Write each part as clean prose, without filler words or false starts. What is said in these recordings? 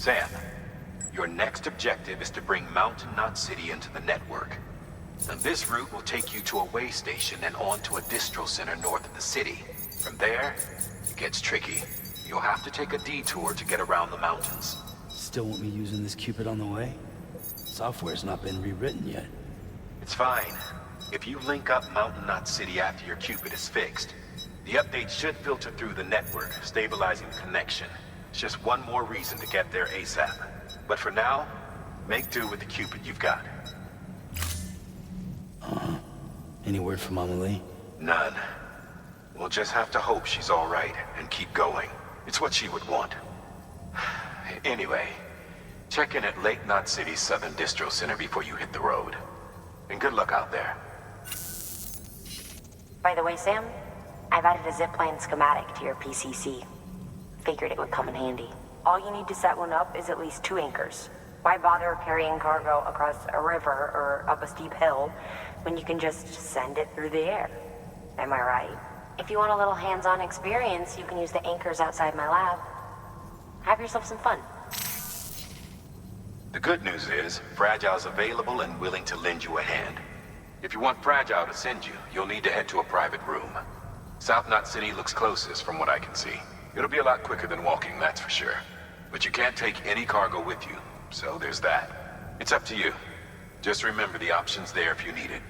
Sam, your next objective is to bring Mountain Knot City into the network. Now, this route will take you to a way station and on to a distro center north of the city. From there, it gets tricky. You'll have to take a detour to get around the mountains. Still want me using this Cupid on the way? Software's not been rewritten yet. It's fine. If you link up Mountain Knot City after your Cupid is fixed, the update should filter through the network, stabilizing the connection. It's just one more reason to get there ASAP. But for now, make do with the Cupid you've got. Any word from Mama Lee? None. We'll just have to hope she's all right and keep going. It's what she would want. Anyway, check in at Lake Knot City's Southern Distro Center before you hit the road. And good luck out there. By the way, Sam, I've added a zipline schematic to your PCC. Figured it would come in handy. All you need to set one up is at least 2 anchors. Why bother carrying cargo across a river or up a steep hill when you can just send it through the air? Am I right? If you want a little hands-on experience, you can use the anchors outside my lab. Have yourself some fun. The good news is, Fragile's available and willing to lend you a hand. If you want Fragile to send you, you'll need to head to a private room. South Knot City looks closest from what I can see. It'll be a lot quicker than walking, that's for sure. But you can't take any cargo with you, so there's that. It's up to you. Just remember the option's there if you need it.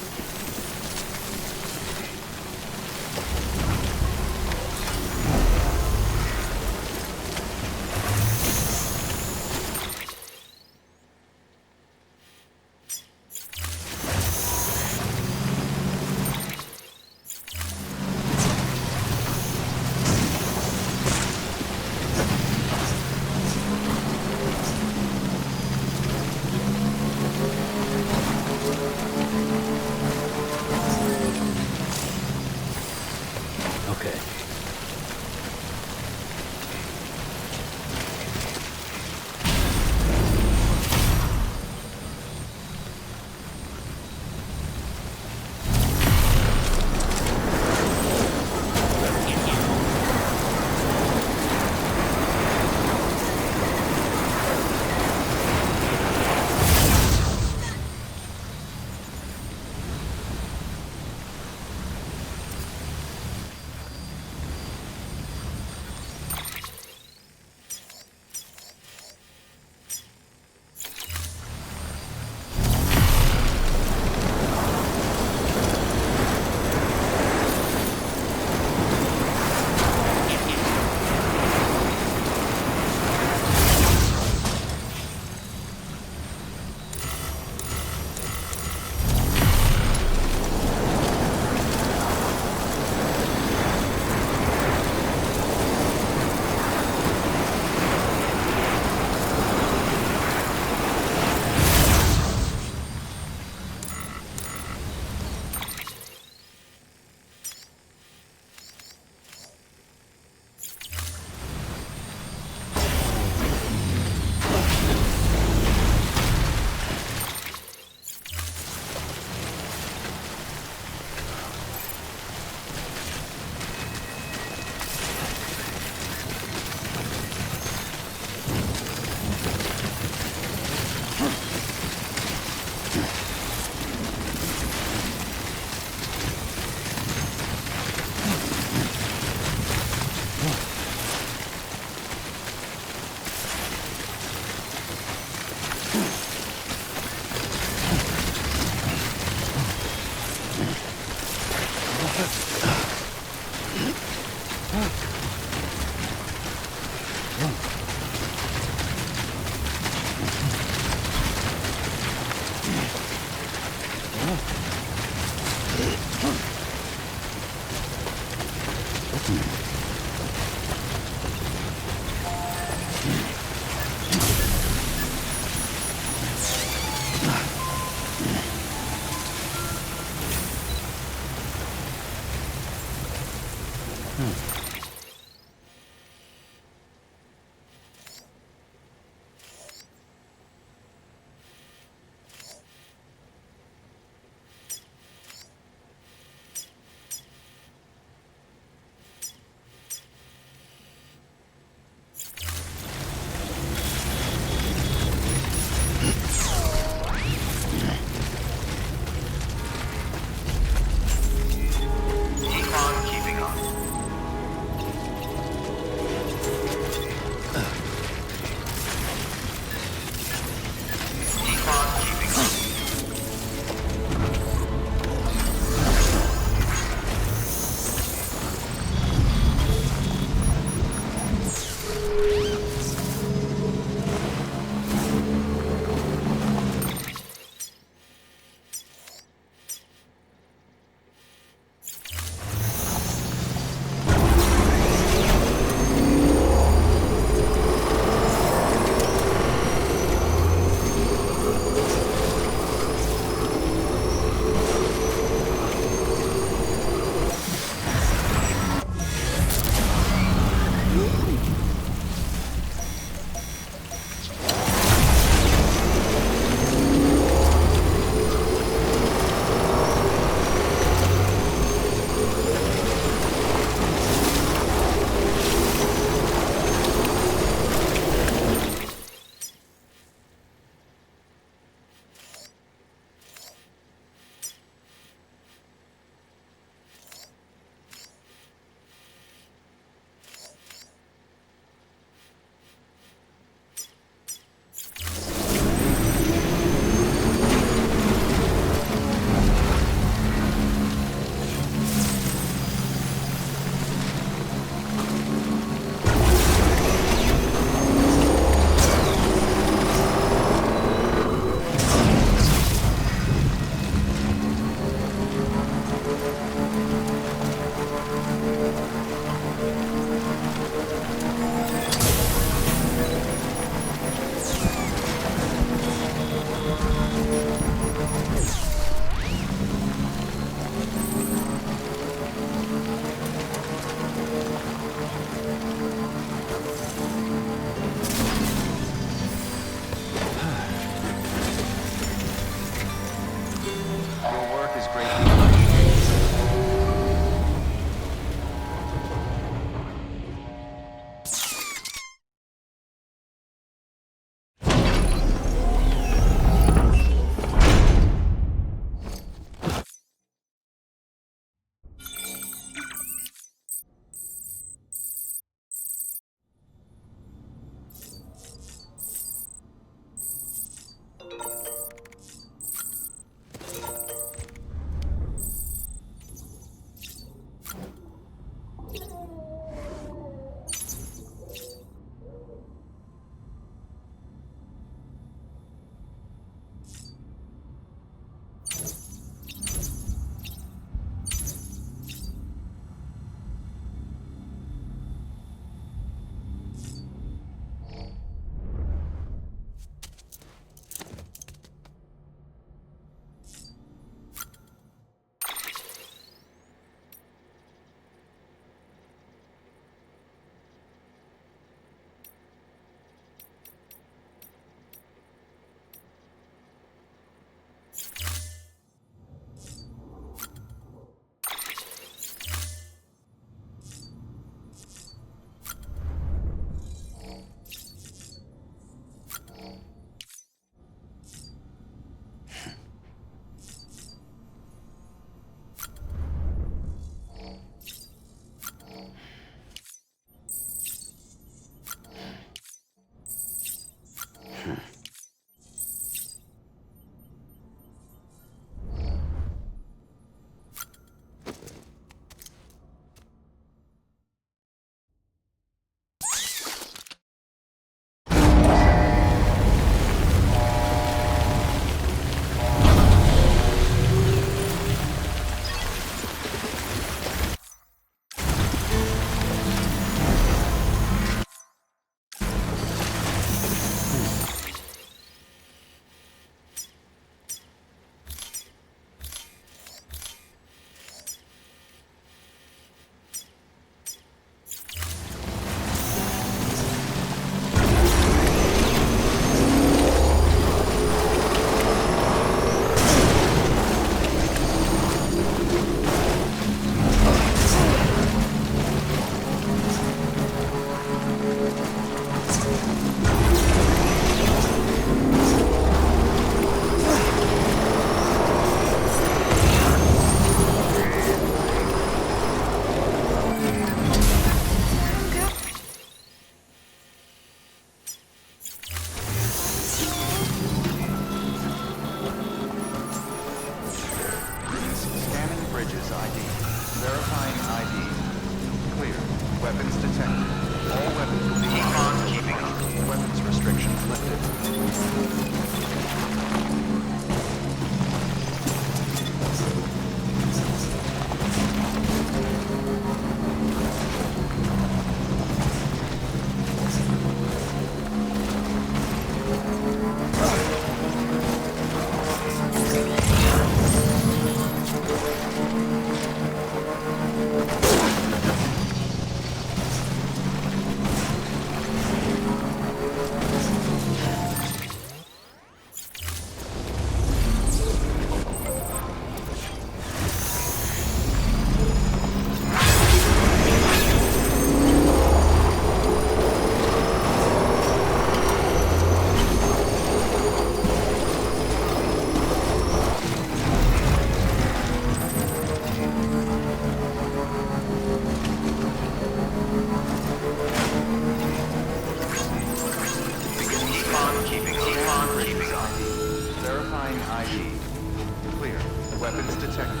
Weapons detected.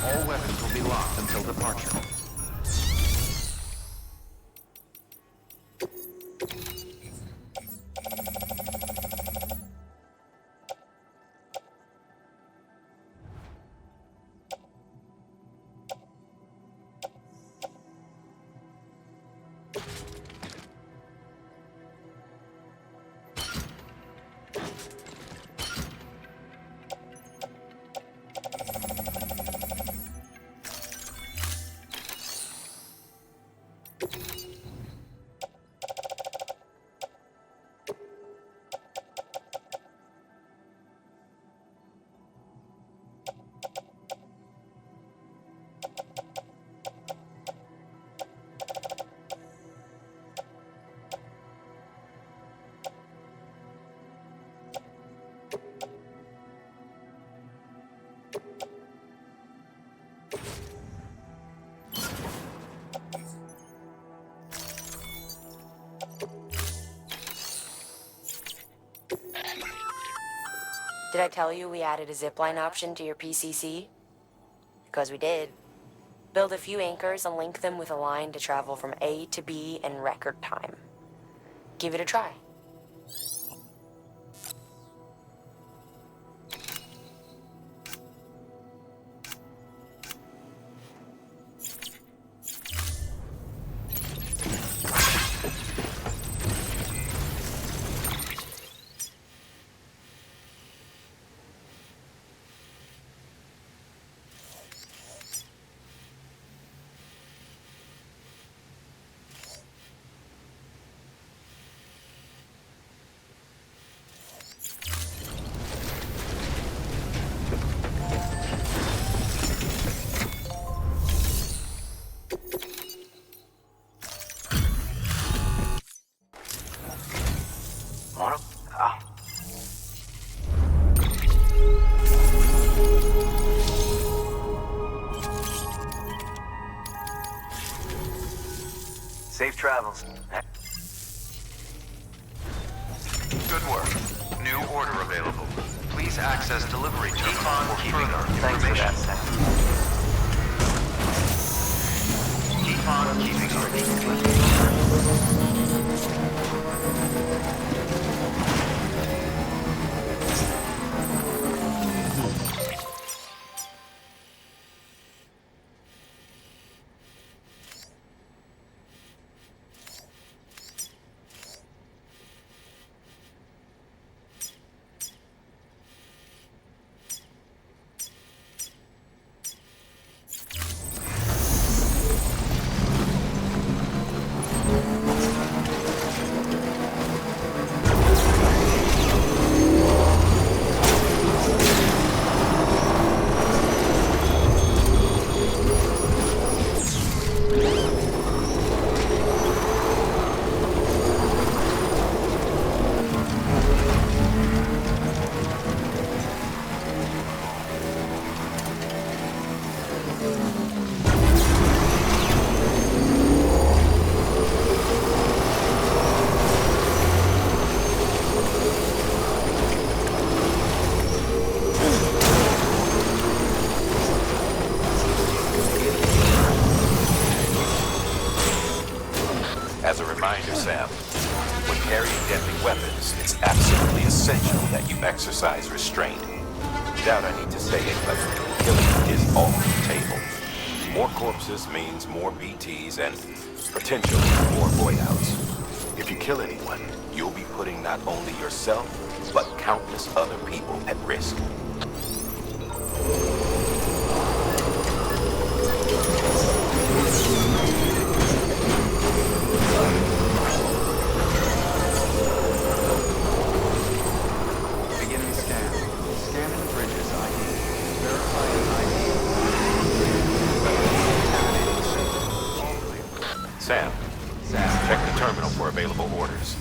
All weapons will be locked until departure. Did I tell you we added a zipline option to your PCC? Because we did. Build a few anchors and link them with a line to travel from A to B in record time. Give it a try. Safe travels. Good work. New order available. Please access delivery terminal for further Thanks for that, information. Sam. Keep on keeping on. As a reminder, Sam, when carrying deadly weapons, it's absolutely essential that you exercise restraint. Doubt I need to say it, but killing is off the table. More corpses means more BTs and potentially more void-outs. If you kill anyone, you'll be putting not only yourself, but countless other people at risk. Beginning scan. Scanning bridges ID. Verifying ID. Sam, check the terminal for available orders.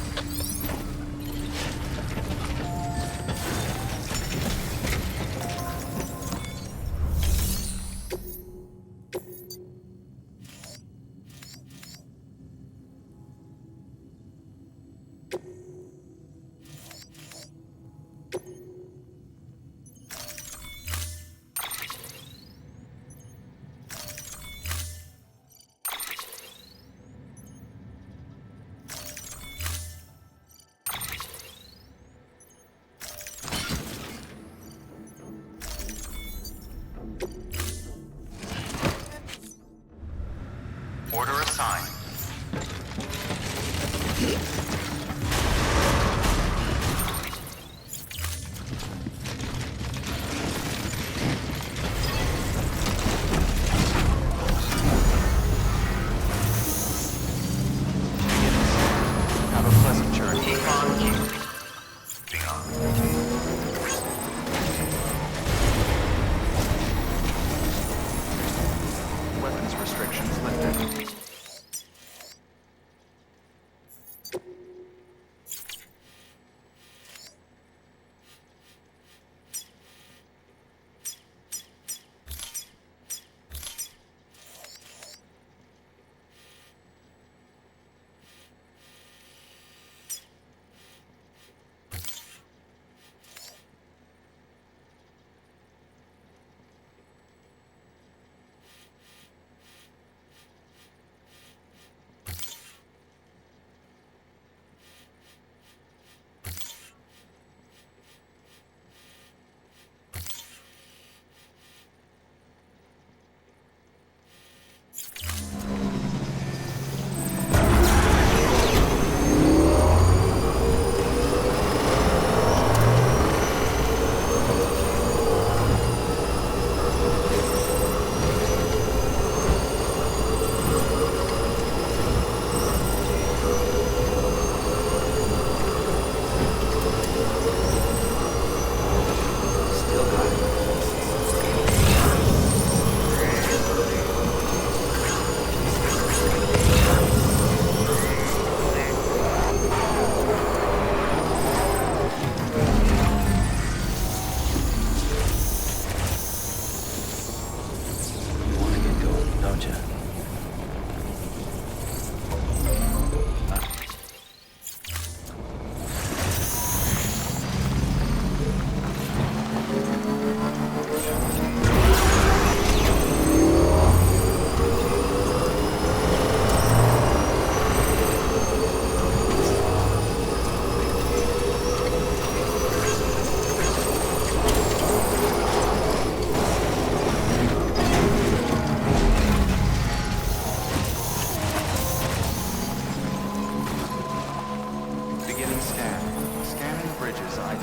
Beginning scan. Scanning bridges ID.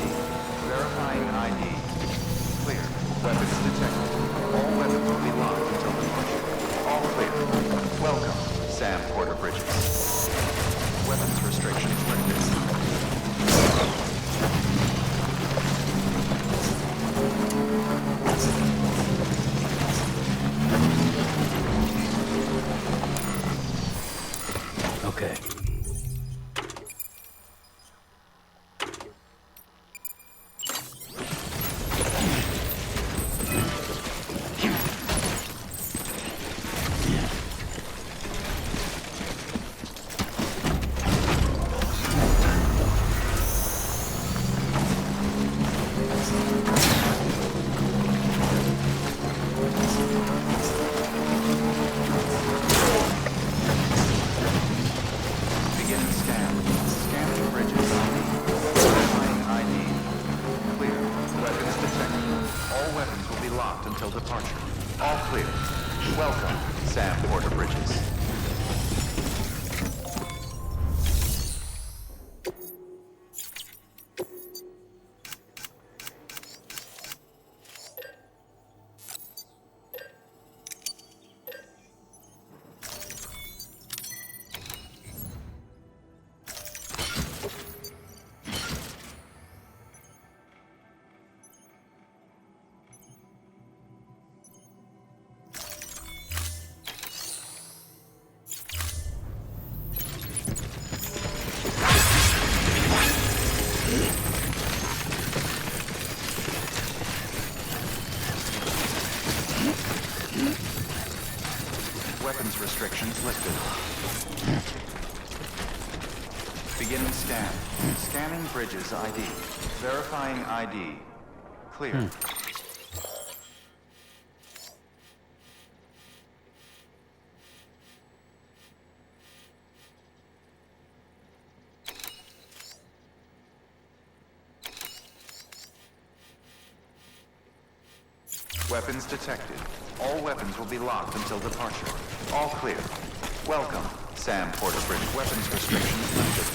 Verifying ID. Clear. Weapons detected. All weapons will be locked until departure. All clear. Welcome, Sam Porter Bridges. Weapons restrictions lifted. Okay. Weapons restrictions lifted. Beginning scan. Scanning bridges ID. Verifying ID. Clear. Weapons detected. All weapons will be locked until departure. All clear. Welcome, Sam Porter Bridge. Weapons restrictions lifted.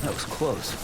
That was close.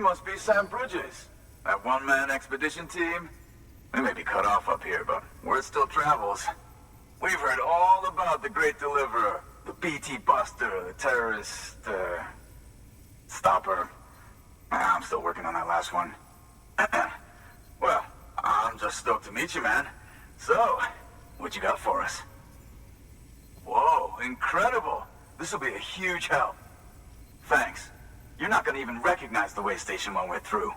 must be Sam Bridges. That one-man expedition team? We may be cut off up here, but word still travels. We've heard all about the Great Deliverer, the BT Buster, the terrorist, stopper. I'm still working on that last one. Well, I'm just stoked to meet you, man. So, what you got for us? Whoa, incredible! This will be a huge help. Thanks. You're not gonna even recognize the way Station 1 went through.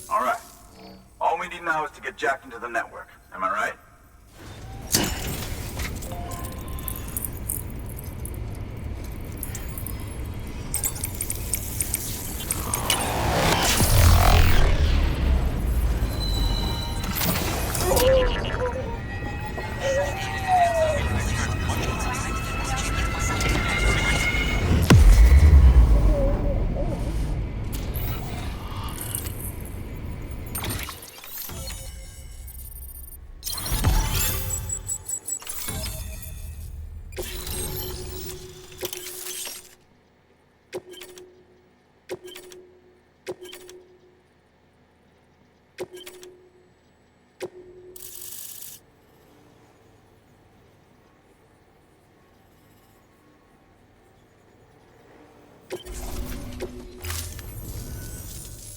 All right. All we need now is to get jacked into the network. Am I right?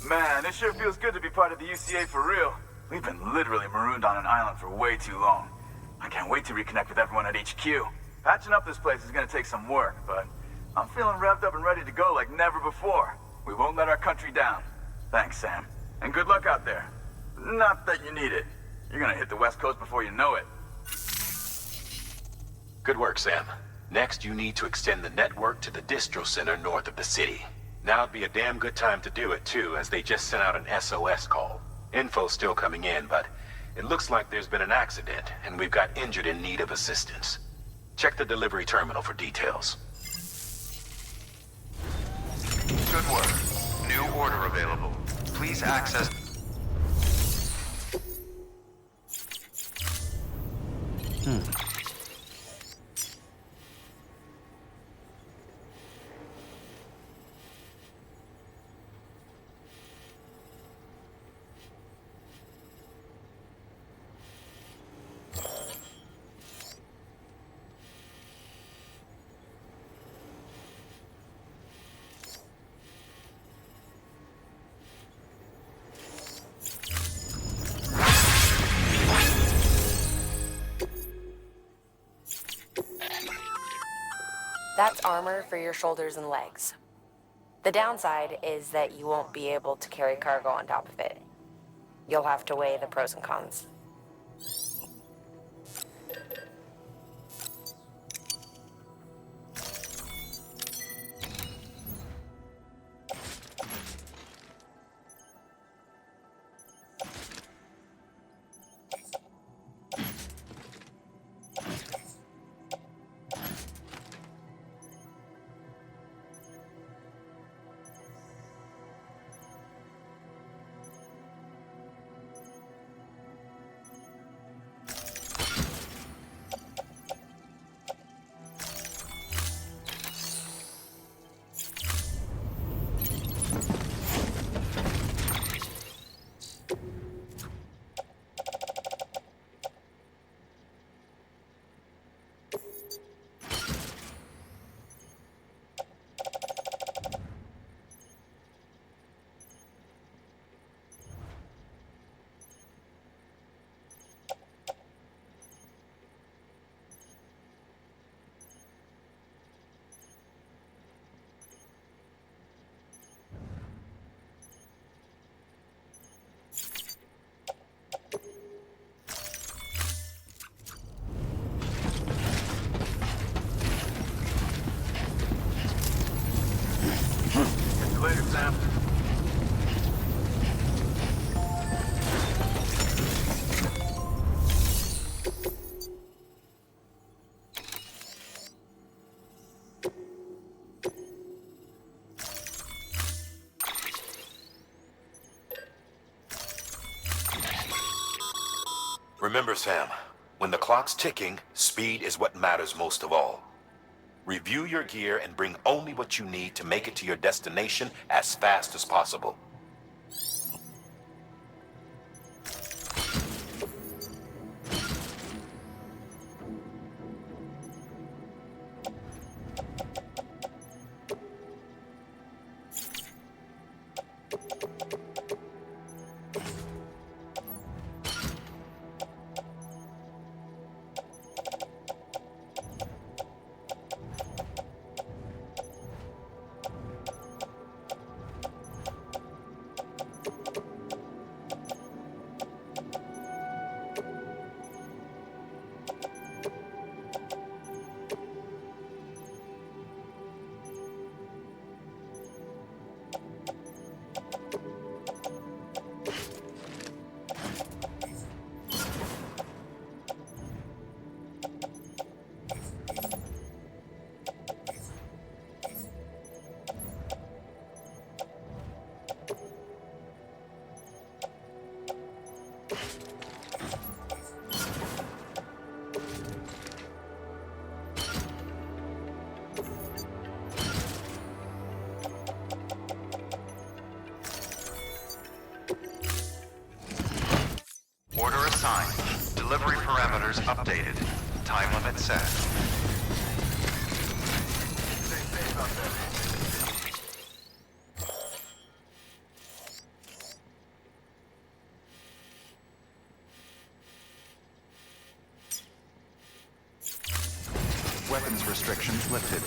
Man, it sure feels good to be part of the UCA for real. We've been literally marooned on an island for way too long. I can't wait to reconnect with everyone at HQ. Patching up this place is gonna take some work, but I'm feeling revved up and ready to go like never before. We won't let our country down. Thanks, Sam. And good luck out there. Not that you need it. You're gonna hit the West Coast before you know it. Good work, Sam. Next, you need to extend the network to the distro center north of the city. Now'd be a damn good time to do it, too, as they just sent out an SOS call. Info's still coming in, but it looks like there's been an accident, and we've got injured in need of assistance. Check the delivery terminal for details. Good work. New order available. Please access... That's armor for your shoulders and legs. The downside is that you won't be able to carry cargo on top of it. You'll have to weigh the pros and cons. Remember, Sam, when the clock's ticking, speed is what matters most of all. Review your gear and bring only what you need to make it to your destination as fast as possible. Order assigned. Delivery parameters updated. Time limit set. Stay safe out there. Weapons restrictions lifted.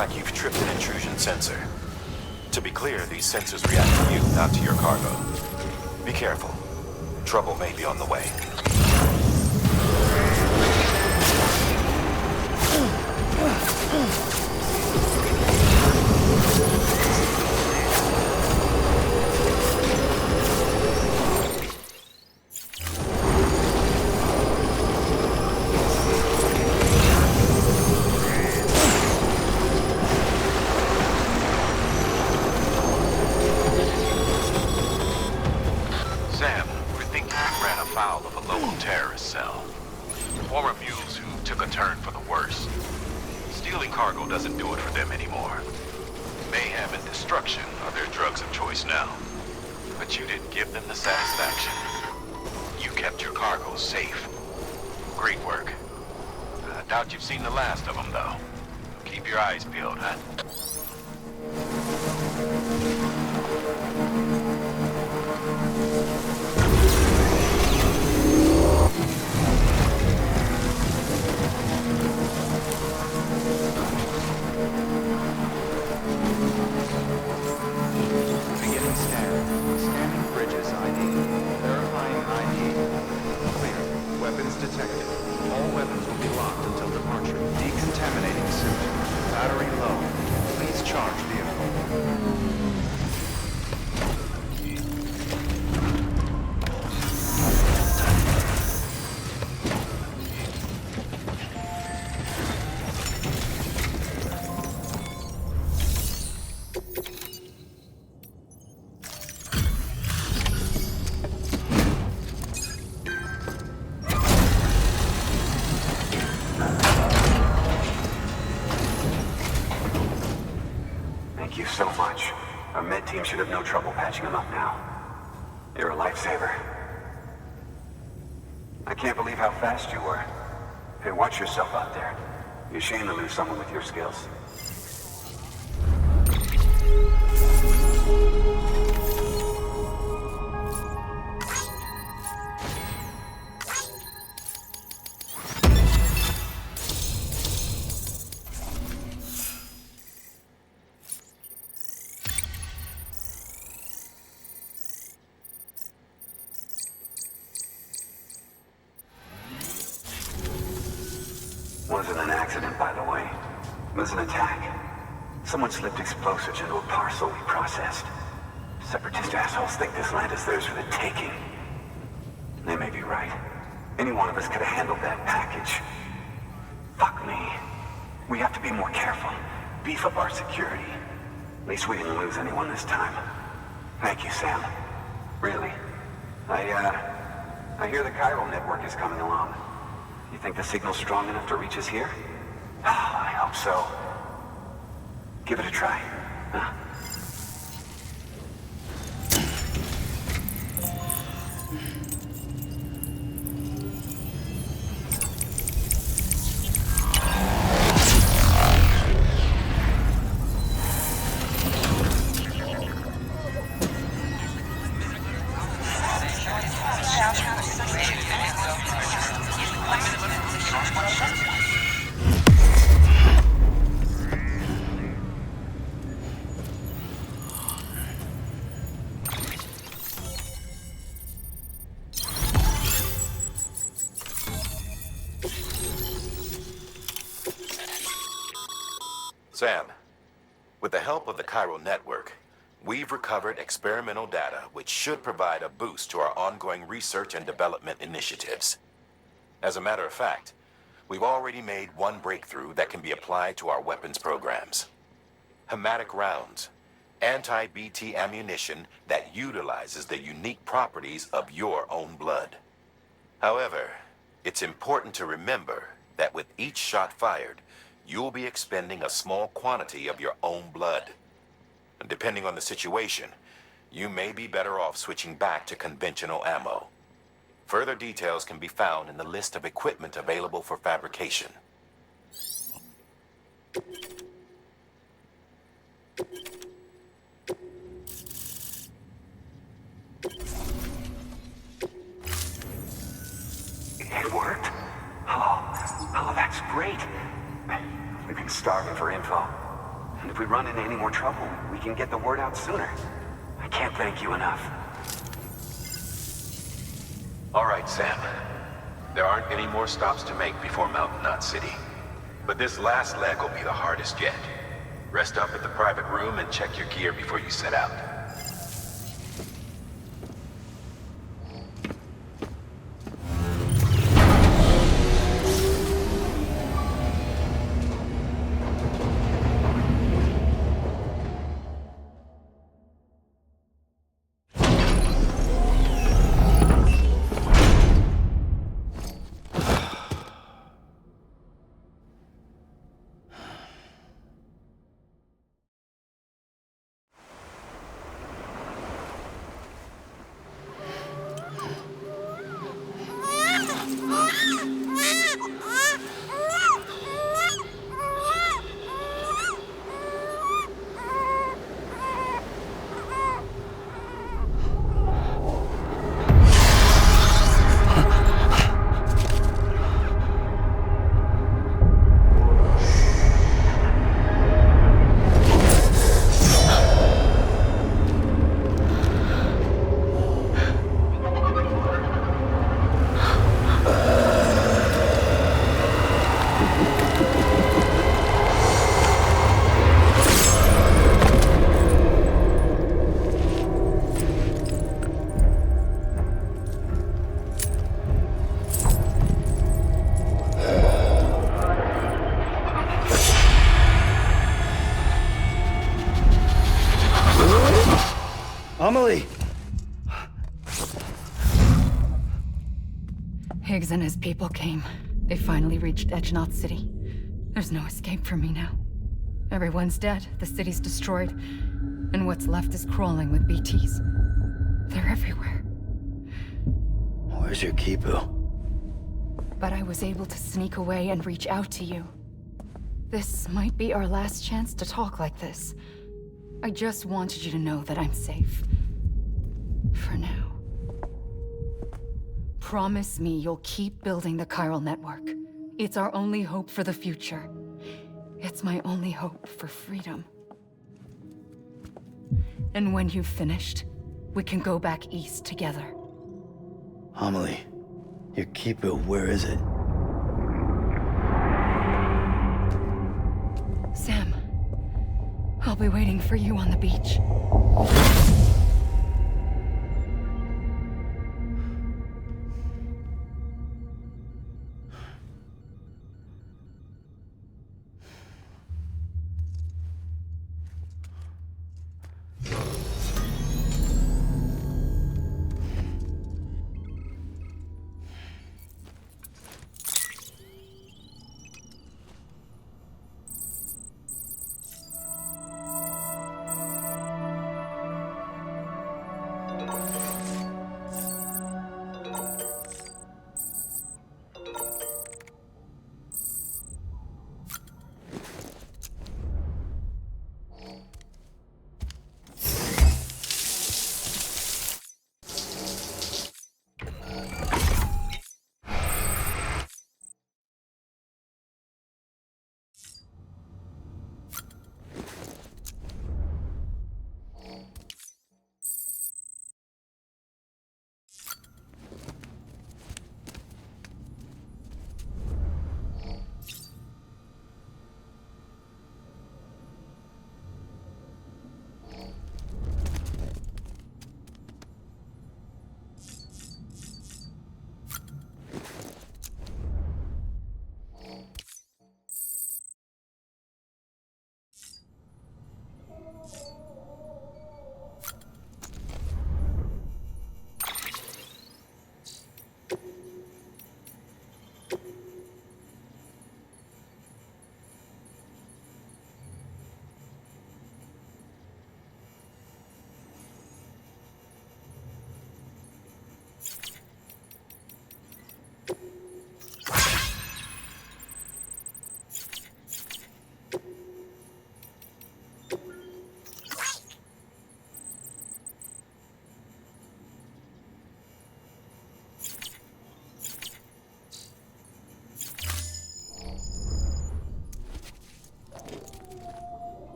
like you've tripped an intrusion sensor. To be clear, these sensors react to you, not to your cargo. Be careful. Trouble may be on the way. Sam, we're thinking you ran afoul of a local terrorist cell. Former mules who took a turn for the worse. Stealing cargo doesn't do it for them anymore. Mayhem and destruction are their drugs of choice now. But you didn't give them the satisfaction. You kept your cargo safe. Great work. I doubt you've seen the last of them, though. Keep your eyes peeled, huh? Beginning scan. Scanning bridges ID. Verifying ID. Clear. Weapons detected. All weapons will be locked until departure. Decontaminating suit. Battery low. Please charge vehicle. Thank you so much. Our med team should have no trouble patching him up now. You're a lifesaver. I can't believe how fast you were. Hey, watch yourself out there. You're a shame to lose someone with your skills. Wasn't an accident, by the way. It was an attack. Someone slipped explosives into a parcel we processed. Separatist assholes think this land is theirs for the taking. They may be right. Any one of us could have handled that package. Fuck me. We have to be more careful. Beef up our security. At least we didn't lose anyone this time. Thank you, Sam. Really. I hear the chiral network is coming along. You think the signal's strong enough to reach us here? Oh, I hope so. Give it a try. Huh? Sam, with the help of the chiral network, we've recovered experimental data which should provide a boost to our ongoing research and development initiatives. As a matter of fact, we've already made one breakthrough that can be applied to our weapons programs. Hematic rounds, anti-BT ammunition that utilizes the unique properties of your own blood. However, it's important to remember that with each shot fired, you'll be expending a small quantity of your own blood. And depending on the situation, you may be better off switching back to conventional ammo. Further details can be found in the list of equipment available for fabrication. It worked? Oh, that's great. We've been starving for info. And if we run into any more trouble, we can get the word out sooner. I can't thank you enough. All right, Sam. There aren't any more stops to make before Mountain Knot City. But this last leg will be the hardest yet. Rest up at the private room and check your gear before you set out. Amelie! Higgs and his people came. They finally reached Edge Knot City. There's no escape for me now. Everyone's dead, the city's destroyed, and what's left is crawling with BTs. They're everywhere. Where's your Kipu? But I was able to sneak away and reach out to you. This might be our last chance to talk like this. I just wanted you to know that I'm safe. For now. Promise me you'll keep building the chiral network. It's our only hope for the future. It's my only hope for freedom. And when you've finished, we can go back east together. Amelie, your Kipu, where is it? Sam, I'll be waiting for you on the beach.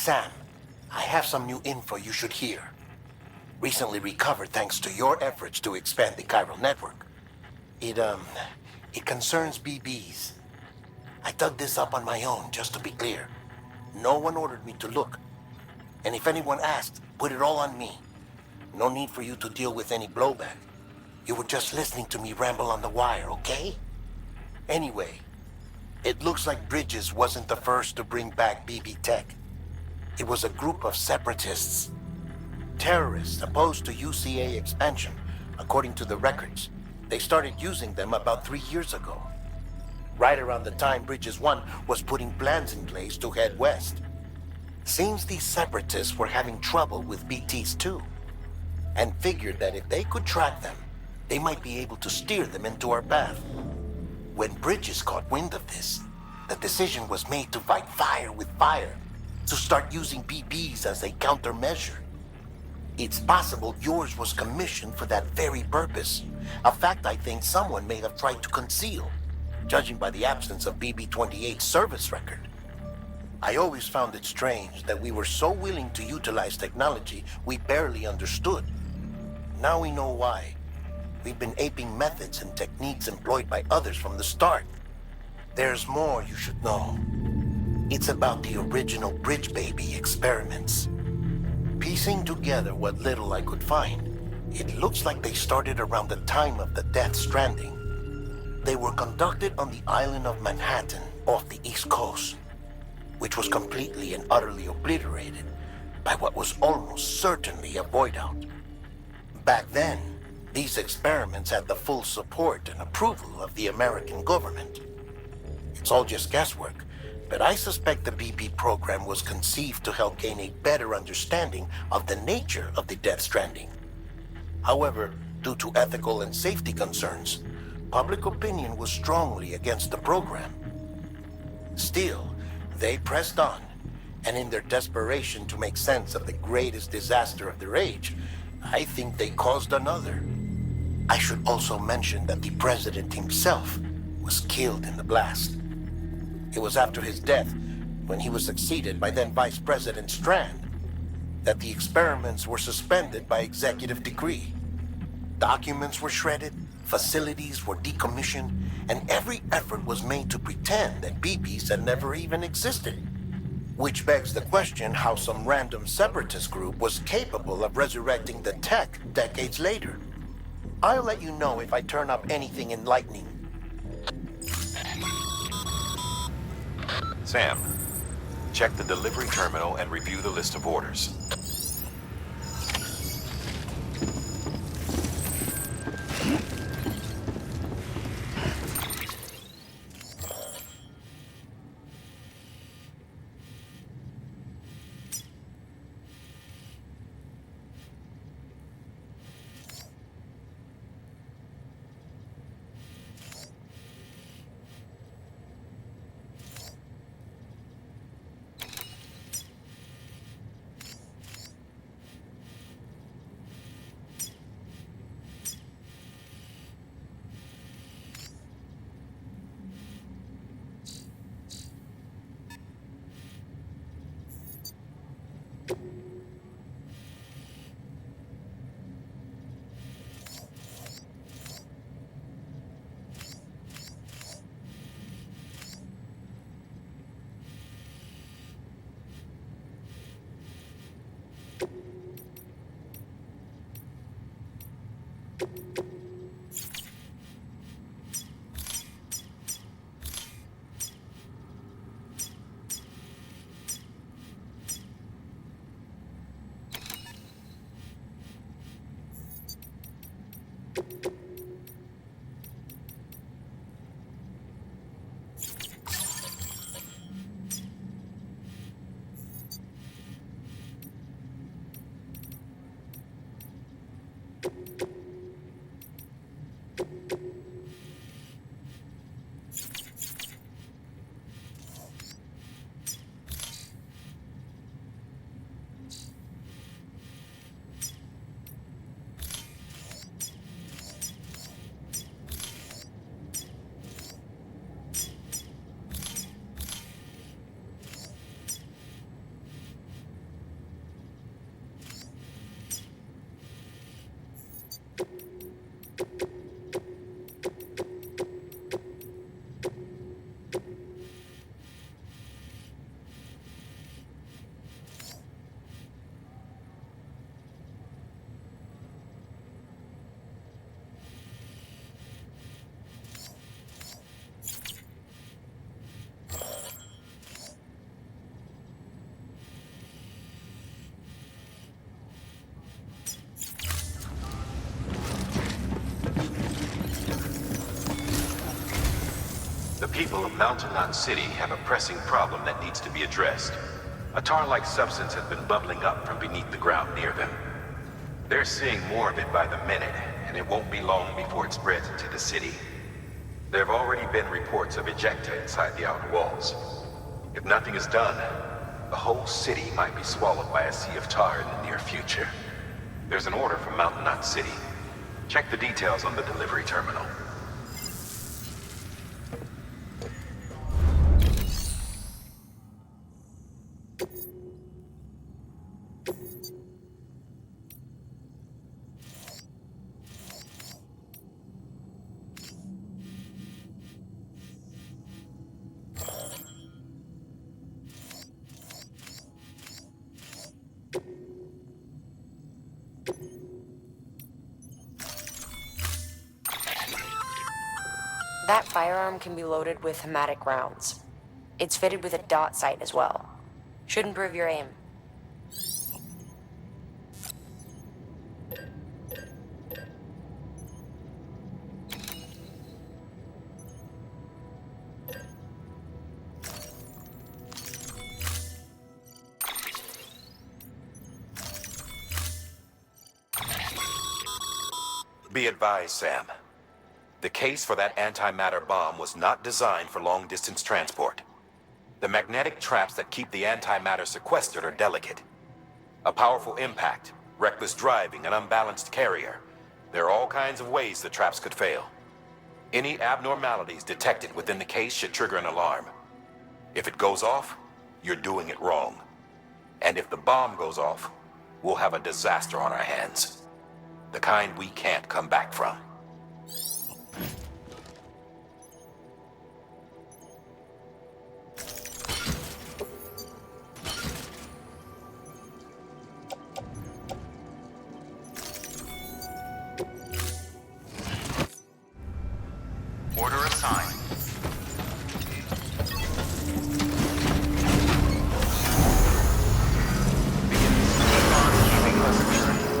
Sam, I have some new info you should hear. Recently recovered thanks to your efforts to expand the chiral network. It concerns BBs. I dug this up on my own, just to be clear. No one ordered me to look. And if anyone asked, put it all on me. No need for you to deal with any blowback. You were just listening to me ramble on the wire, okay? Anyway, it looks like Bridges wasn't the first to bring back BB tech. It was a group of separatists. Terrorists opposed to UCA expansion, according to the records. They started using them about 3 years ago. Right around the time Bridges 1 was putting plans in place to head west. Seems these separatists were having trouble with BTs too, and figured that if they could track them, they might be able to steer them into our path. When Bridges caught wind of this, the decision was made to fight fire with fire, to start using BBs as a countermeasure. It's possible yours was commissioned for that very purpose, a fact I think someone may have tried to conceal, judging by the absence of BB-28's service record. I always found it strange that we were so willing to utilize technology we barely understood. Now we know why. We've been aping methods and techniques employed by others from the start. There's more you should know. It's about the original Bridge Baby experiments. Piecing together what little I could find, it looks like they started around the time of the Death Stranding. They were conducted on the island of Manhattan off the East Coast, which was completely and utterly obliterated by what was almost certainly a void out. Back then, these experiments had the full support and approval of the American government. It's all just guesswork, but I suspect the BB program was conceived to help gain a better understanding of the nature of the Death Stranding. However, due to ethical and safety concerns, public opinion was strongly against the program. Still, they pressed on, and in their desperation to make sense of the greatest disaster of their age, I think they caused another. I should also mention that the president himself was killed in the blast. It was after his death, when he was succeeded by then Vice President Strand, that the experiments were suspended by executive decree. Documents were shredded, facilities were decommissioned, and every effort was made to pretend that BBs had never even existed. Which begs the question how some random separatist group was capable of resurrecting the tech decades later. I'll let you know if I turn up anything enlightening. Sam, check the delivery terminal and review the list of orders. People of Mountain Knot City have a pressing problem that needs to be addressed. A tar-like substance has been bubbling up from beneath the ground near them. They're seeing more of it by the minute, and it won't be long before it spreads into the city. There have already been reports of ejecta inside the outer walls. If nothing is done, the whole city might be swallowed by a sea of tar in the near future. There's an order from Mountain Knot City. Check the details on the delivery terminal. That firearm can be loaded with hematic rounds. It's fitted with a dot sight as well. Should improve your aim. Be advised, Sam. The case for that antimatter bomb was not designed for long-distance transport. The magnetic traps that keep the antimatter sequestered are delicate. A powerful impact, reckless driving, an unbalanced carrier. There are all kinds of ways the traps could fail. Any abnormalities detected within the case should trigger an alarm. If it goes off, you're doing it wrong. And if the bomb goes off, we'll have a disaster on our hands. The kind we can't come back from. Order assigned. Keep on keeping us adjourned.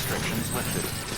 restrictions lifted.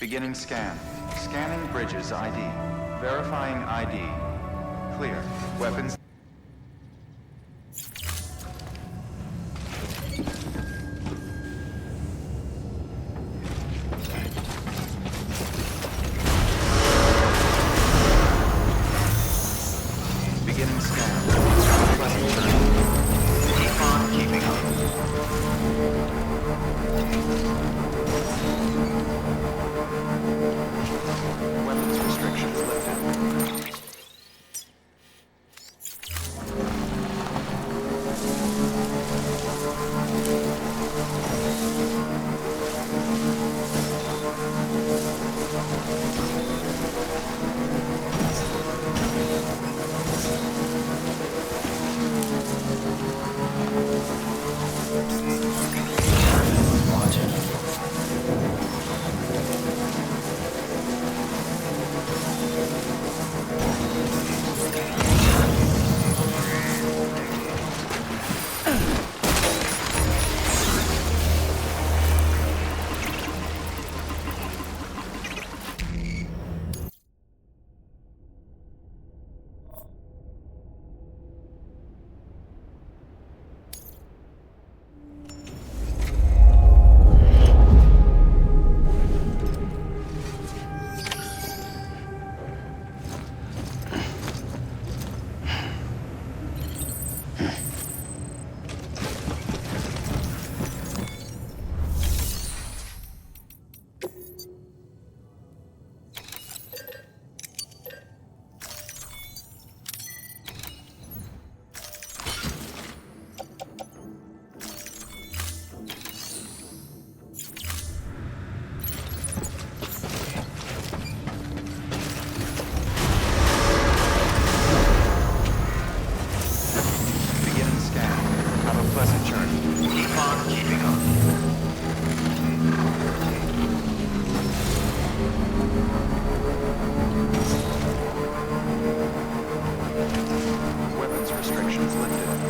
Beginning scan. Scanning bridges ID. Verifying ID. Clear. Weapons. Beginning scan. Pleasant journey. Keep on keeping up. Weapons restrictions lifted. pleasant journey. Keep on keeping on. Weapons restrictions lifted.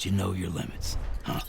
least you know your limits, huh?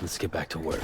Let's get back to work.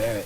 Barrett.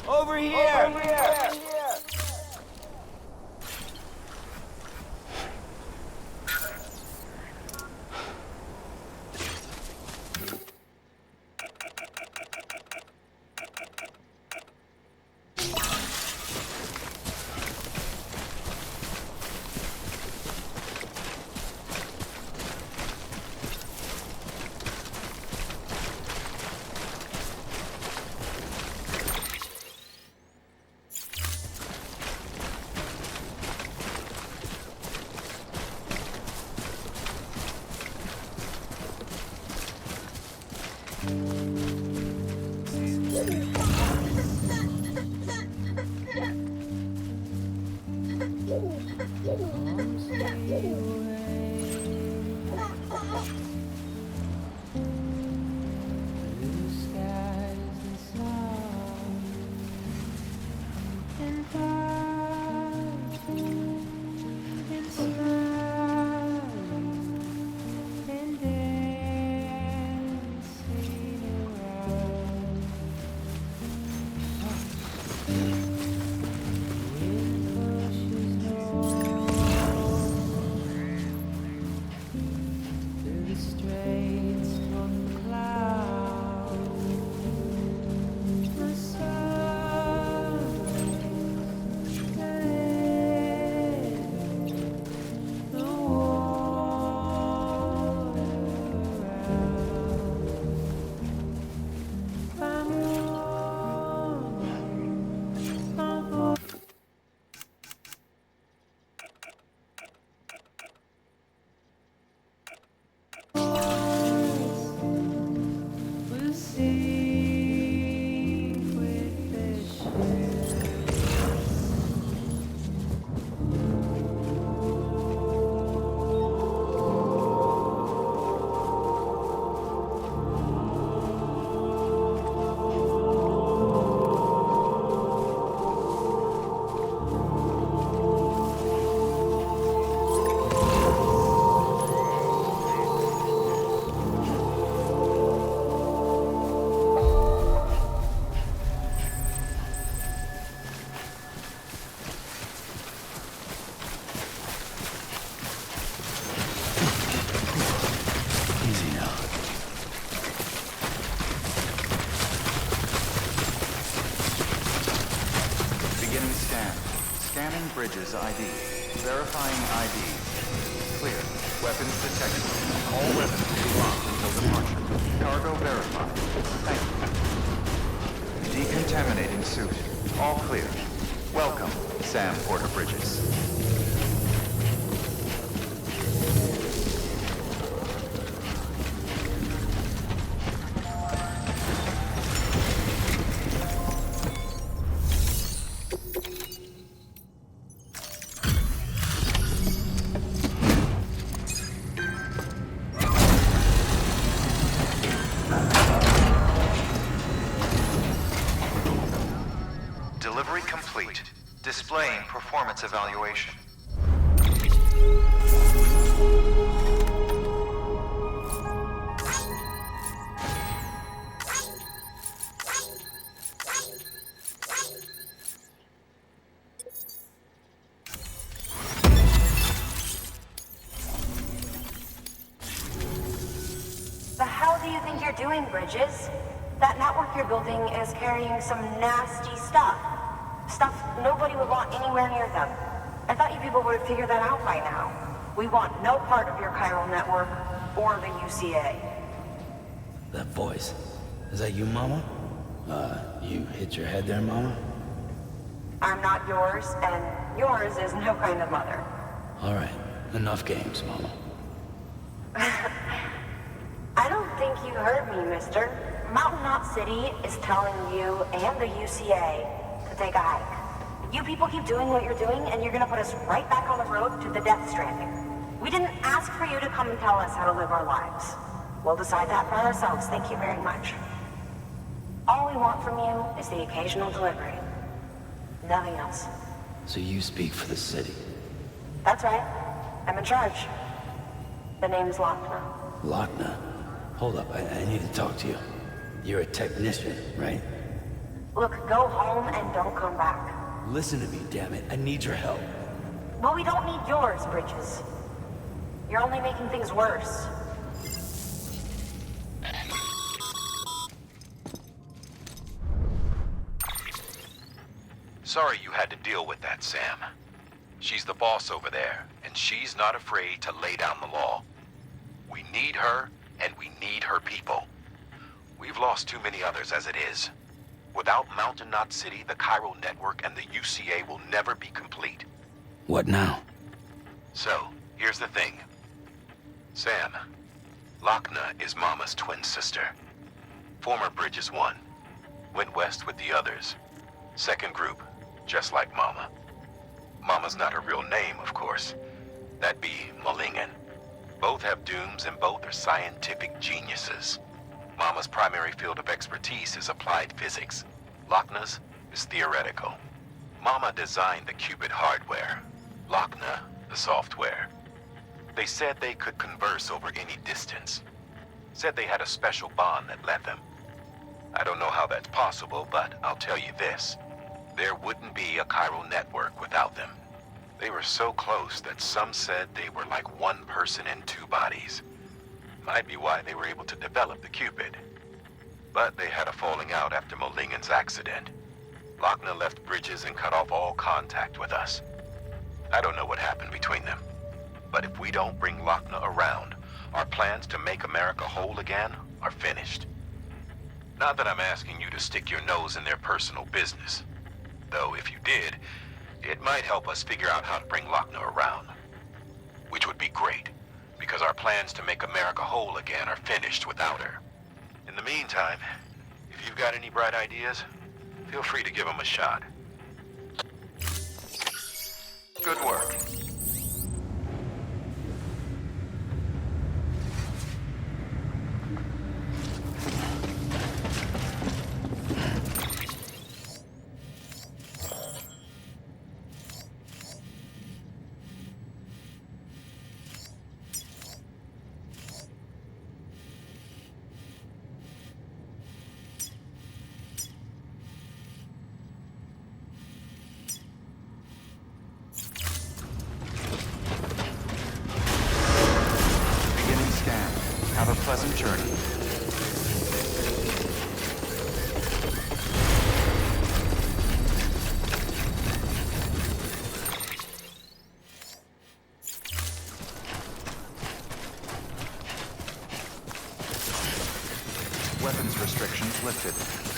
Over here! Over here! Scanning bridges ID. Verifying ID. Clear. Weapons detected. All weapons will be locked until departure. Cargo verified. Thank you. Decontaminating suit. All clear. Welcome, Sam Porter Bridges. Delivery complete. Displaying performance evaluation. The hell do you think you're doing, Bridges? That network you're building is carrying some nasty stuff. Stuff nobody would want anywhere near them. I thought you people would have figured that out by now. We want no part of your chiral network or the UCA. That voice. Is that you, Mama? You hit your head there, Mama? I'm not yours, and yours is no kind of mother. All right. Enough games, Mama. I don't think you heard me, mister. Mountain Knot City is telling you and the UCA to take a hike. You people keep doing what you're doing, and you're gonna put us right back on the road to the Death Stranding. We didn't ask for you to come and tell us how to live our lives. We'll decide that for ourselves, thank you very much. All we want from you is the occasional delivery. Nothing else. So you speak for the city. That's right. I'm in charge. The name's Lockne. Lockne? Hold up, I need to talk to you. You're a technician, right? Look, go home and don't come back. Listen to me, damn it. I need your help. Well, we don't need yours, Bridges. You're only making things worse. Sorry you had to deal with that, Sam. She's the boss over there, and she's not afraid to lay down the law. We need her, and we need her people. We've lost too many others as it is. Without Mountain Knot City, the chiral network, and the UCA will never be complete. What now? So, here's the thing. Sam, Lockne is Mama's twin sister. Former Bridges 1. Went west with the others. Second group, just like Mama. Mama's not her real name, of course. That'd be Malingen. Both have dooms and both are scientific geniuses. Mama's primary field of expertise is applied physics. Lockne's is theoretical. Mama designed the qubit hardware. Lockne, the software. They said they could converse over any distance. Said they had a special bond that led them. I don't know how that's possible, but I'll tell you this. There wouldn't be a chiral network without them. They were so close that some said they were like one person in two bodies. Might be why they were able to develop the qubit. But they had a falling out after Malingen's accident. Lockne left Bridges and cut off all contact with us. I don't know what happened between them. But if we don't bring Lockne around, our plans to make America whole again are finished. Not that I'm asking you to stick your nose in their personal business. Though if you did, it might help us figure out how to bring Lockne around. Which would be great, because our plans to make America whole again are finished without her. In the meantime, if you've got any bright ideas, feel free to give them a shot. Good work. weapons restrictions lifted.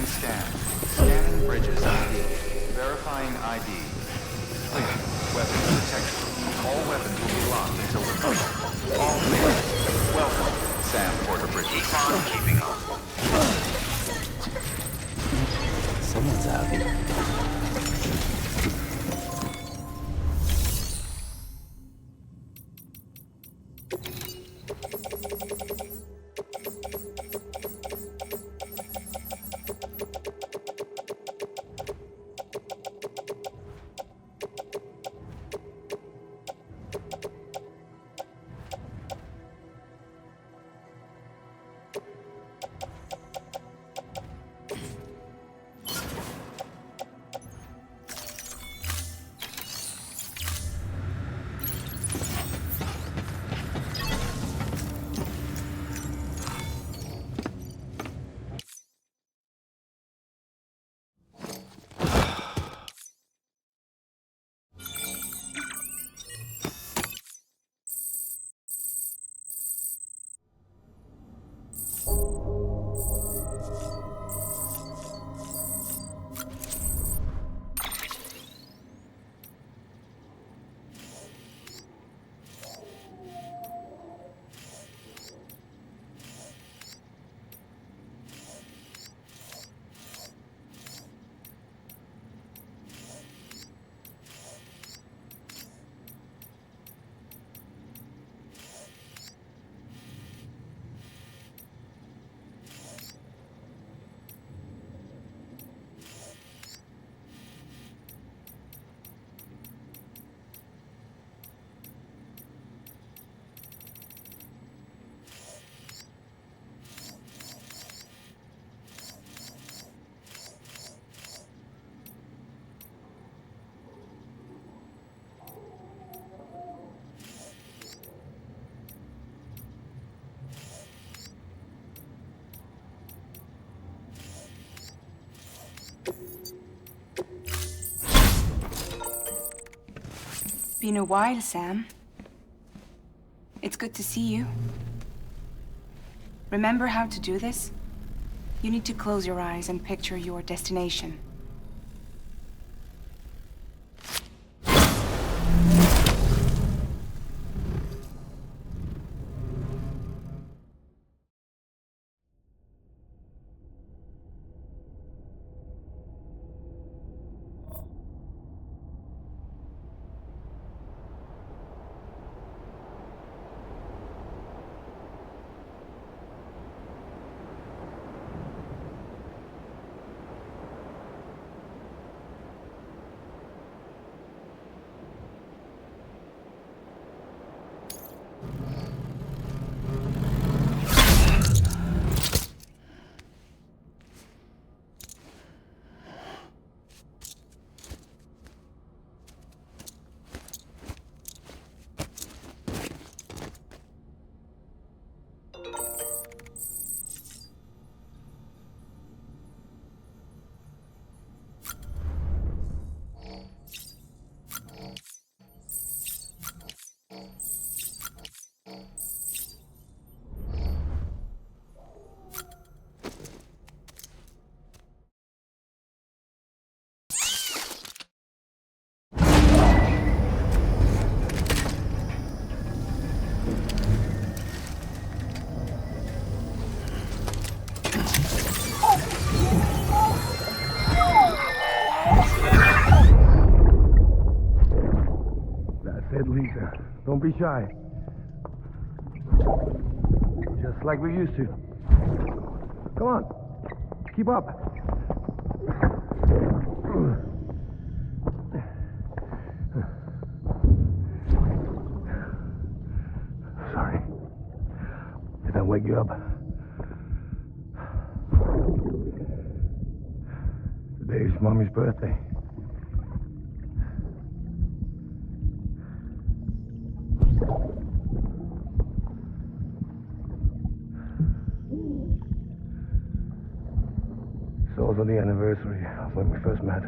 Beginning scan. Scanning bridges ID. Verifying ID. Clear. Weapons detected. All weapons will be locked until reversal. All clear. Welcome, Sam Porter Bridges. Keep on keeping on. Someone's out here. Been a while, Sam. It's good to see you. Remember how to do this? You need to close your eyes and picture your destination. Don't be shy. Just like we used to. Come on. Keep up. Sorry. Did I wake you up? Today's Mommy's birthday. It's also the anniversary of when we first met.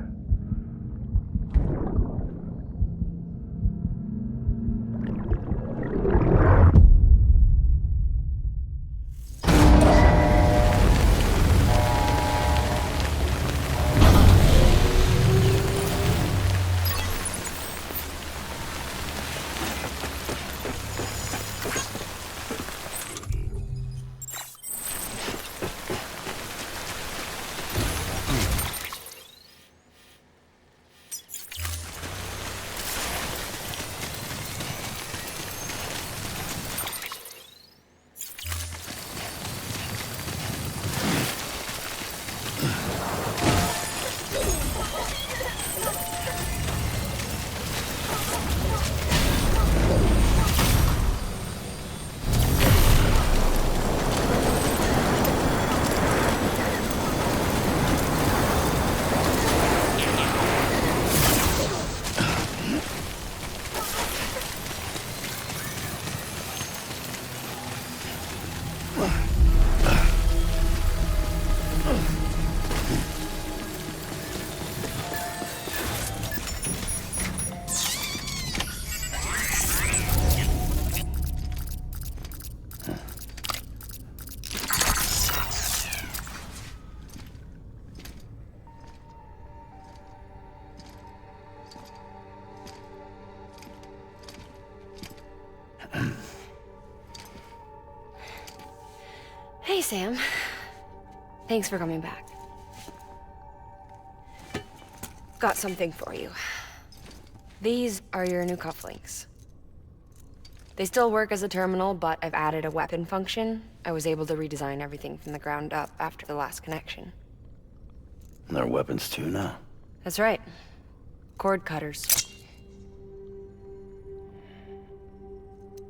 Sam. Thanks for coming back. Got something for you. These are your new cufflinks. They still work as a terminal, but I've added a weapon function. I was able to redesign everything from the ground up after the last connection. And they're weapons too now. That's right. Cord cutters.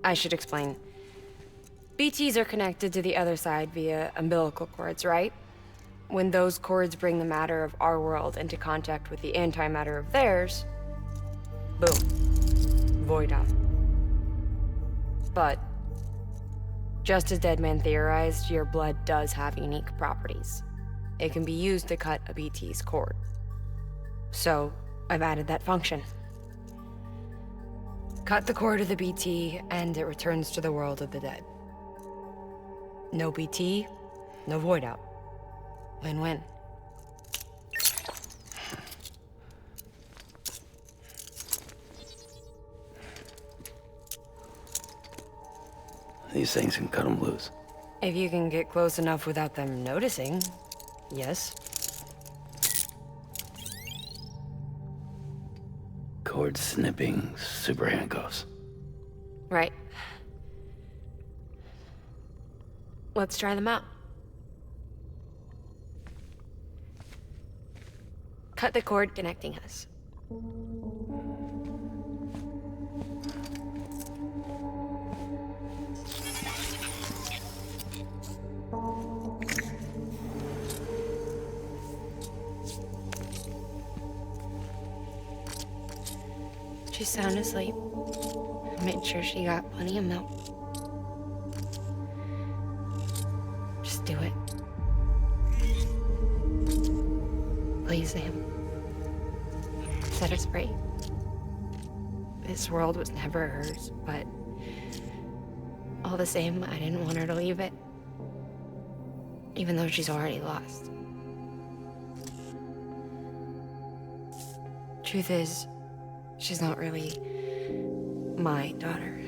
I should explain. BTs are connected to the other side via umbilical cords, right? When those cords bring the matter of our world into contact with the antimatter of theirs, boom. Void out. But, just as Deadman theorized, your blood does have unique properties. It can be used to cut a BT's cord. So, I've added that function. Cut the cord of the BT, and it returns to the world of the dead. No BT, no void out. Win-win. These things can cut them loose. If you can get close enough without them noticing, yes. Cord snipping super handcuffs. Right. Let's try them out. Cut the cord connecting us. She's sound asleep. I made sure she got plenty of milk. Just do it. Please, Sam. Set us free. This world was never hers, but all the same, I didn't want her to leave it. Even though she's already lost. Truth is, she's not really my daughter.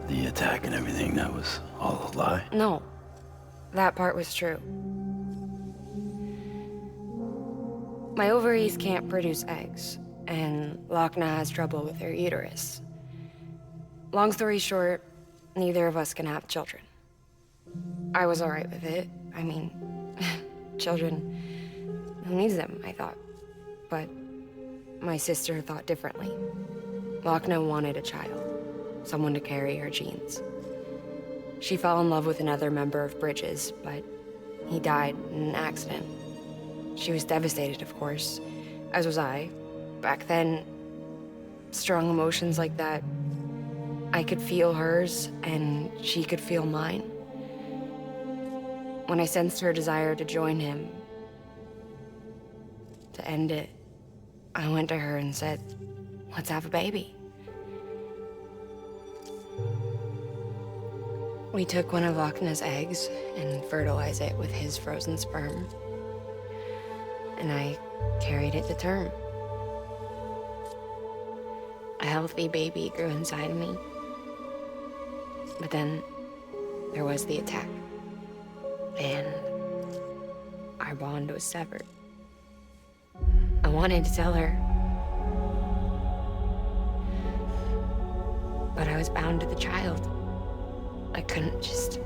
The attack and everything, that was all a lie? No, that part was true. My ovaries can't produce eggs, and Lockne has trouble with her uterus. Long story short, neither of us can have children. I was alright with it. I mean, children, who needs them, I thought. But my sister thought differently. Lockne wanted a child, someone to carry her genes. She fell in love with another member of Bridges, but he died in an accident. She was devastated, of course, as was I. Back then, strong emotions like that, I could feel hers, and she could feel mine. When I sensed her desire to join him, to end it, I went to her and said, let's have a baby. We took one of Lockne's eggs and fertilized it with his frozen sperm. And I carried it to term. A healthy baby grew inside of me. But then there was the attack. And our bond was severed. I wanted to tell her. But I was bound to the child. I couldn't just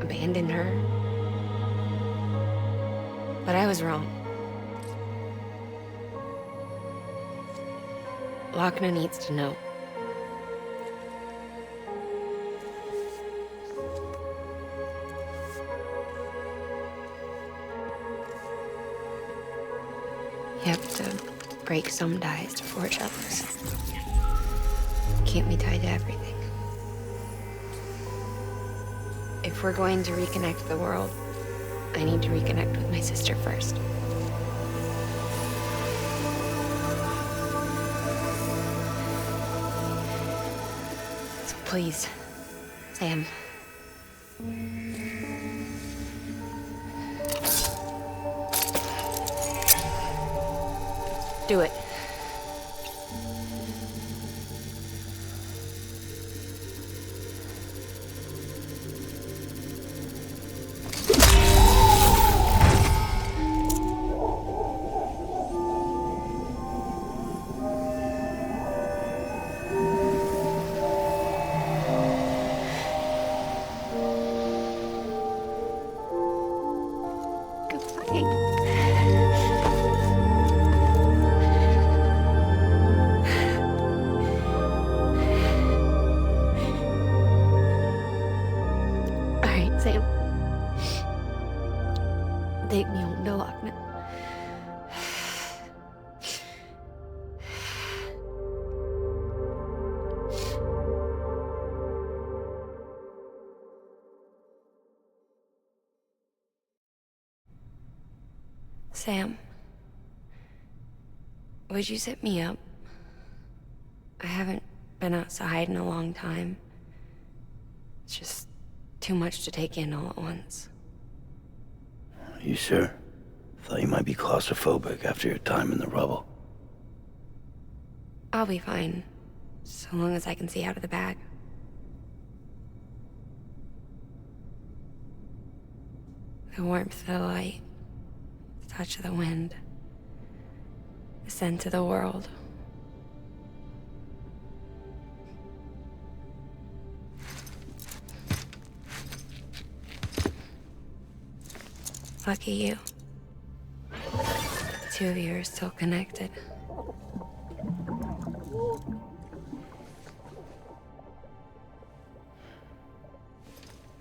abandon her. But I was wrong. Lockne needs to know. You have to break some ties to forge others. Can't be tied to everything. If we're going to reconnect the world, I need to reconnect with my sister first. So please, Sam. Do it. Alright, Sam. Take me home to Lockne. Sam, would you zip me up? I haven't been outside in a long time. It's just too much to take in all at once. You sure? Thought you might be claustrophobic after your time in the rubble. I'll be fine, so long as I can see out of the bag. The warmth of the light, the touch of the wind, the scent of the world. Lucky you. The two of you are still connected.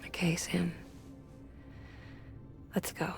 Okay, Sam. Let's go.